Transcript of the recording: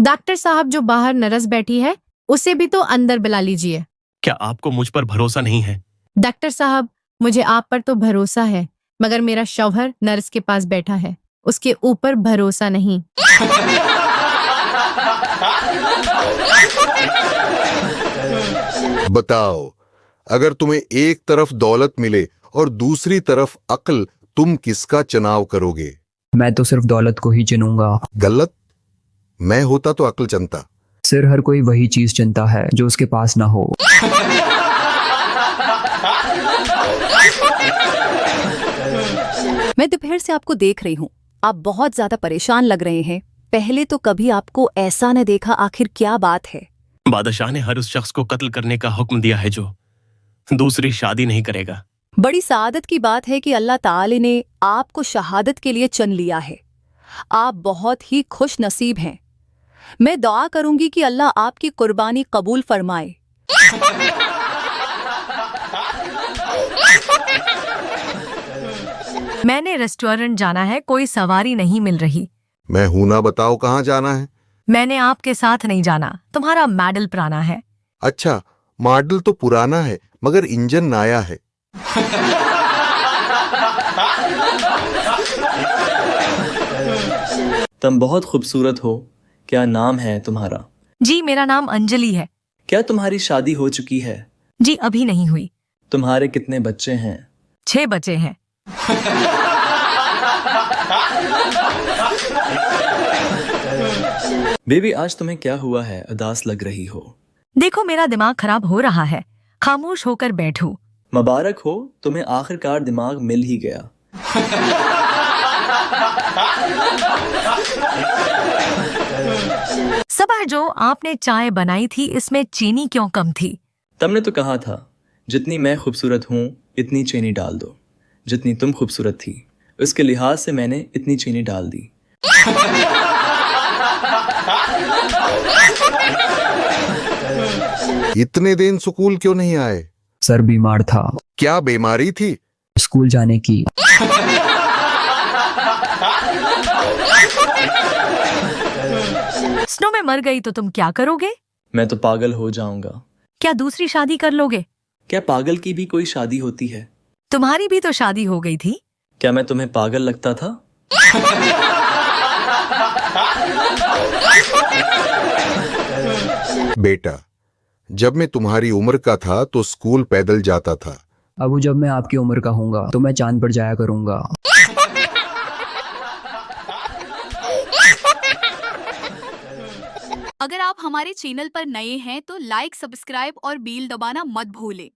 Doctor साहब, जो बाहर नर्स बैठी है उसे भी तो अंदर बुला लीजिए। क्या आपको मुझ पर भरोसा नहीं है? डॉक्टर साहब, मुझे आप पर तो भरोसा है, मगर मेरा शौहर नर्स के पास बैठा है, उसके ऊपर भरोसा नहीं। बताओ, अगर तुम्हें एक तरफ दौलत मिले और दूसरी तरफ अक्ल, तुम किसका चुनाव करोगे? मैं तो सिर्फ दौलत को ही चुनूंगा। गलत। मैं होता तो अक्ल चुनता। सिर हर कोई वही चीज चुनता है जो उसके पास ना हो। मैं दोपहर से आपको देख रही हूँ, आप बहुत ज्यादा परेशान लग रहे हैं। पहले तो कभी आपको ऐसा न देखा, आखिर क्या बात है? बादशाह ने हर उस शख्स को कत्ल करने का हुक्म दिया है जो दूसरी शादी नहीं करेगा। बड़ी सादत की बात है कि अल्लाह ताला ने आपको शहादत के लिए चुन लिया है। आप बहुत ही खुश नसीब हैं। मैं दुआ करूंगी कि अल्लाह आपकी कुर्बानी कबूल फरमाए। मैंने रेस्टोरेंट जाना है, कोई सवारी नहीं मिल रही। मैं हूं ना, बताओ कहाँ जाना है? मैंने आपके साथ नहीं जाना, तुम्हारा मॉडल पुराना है। अच्छा, मॉडल तो पुराना है मगर इंजन नया है। तुम बहुत खूबसूरत हो। क्या नाम है तुम्हारा? जी, मेरा नाम अंजलि है। क्या तुम्हारी शादी हो चुकी है? जी, अभी नहीं हुई। तुम्हारे कितने बच्चे हैं? 6 बच्चे हैं। बेबी, आज तुम्हें क्या हुआ है? उदास लग रही हो। देखो, मेरा दिमाग खराब हो रहा है, खामोश होकर बैठो। मुबारक हो, तुम्हें आखिरकार दिमाग मिल ही गया। सबा, जो आपने चाय बनाई थी इसमें चीनी क्यों कम थी? तुमने तो कहा था जितनी मैं खूबसूरत हूँ इतनी चीनी डाल दो। जितनी तुम खूबसूरत थी उसके लिहाज से मैंने इतनी चीनी डाल दी। इतने दिन स्कूल क्यों नहीं आए? सर बीमार था। क्या बीमारी थी? स्कूल जाने की। स्नो में मर गई तो तुम क्या करोगे? मैं तो पागल हो जाऊंगा। क्या दूसरी शादी कर लोगे? क्या पागल की भी कोई शादी होती है? तुम्हारी भी तो शादी हो गई थी। क्या मैं तुम्हें पागल लगता था? बेटा, जब मैं तुम्हारी उम्र का था तो स्कूल पैदल जाता था। अब जब मैं आपकी उम्र का हूँगा तो मैं चांद पर जाया करूँगा। अगर आप हमारे चैनल पर नए हैं तो लाइक, सब्सक्राइब और बेल दबाना मत भूलें।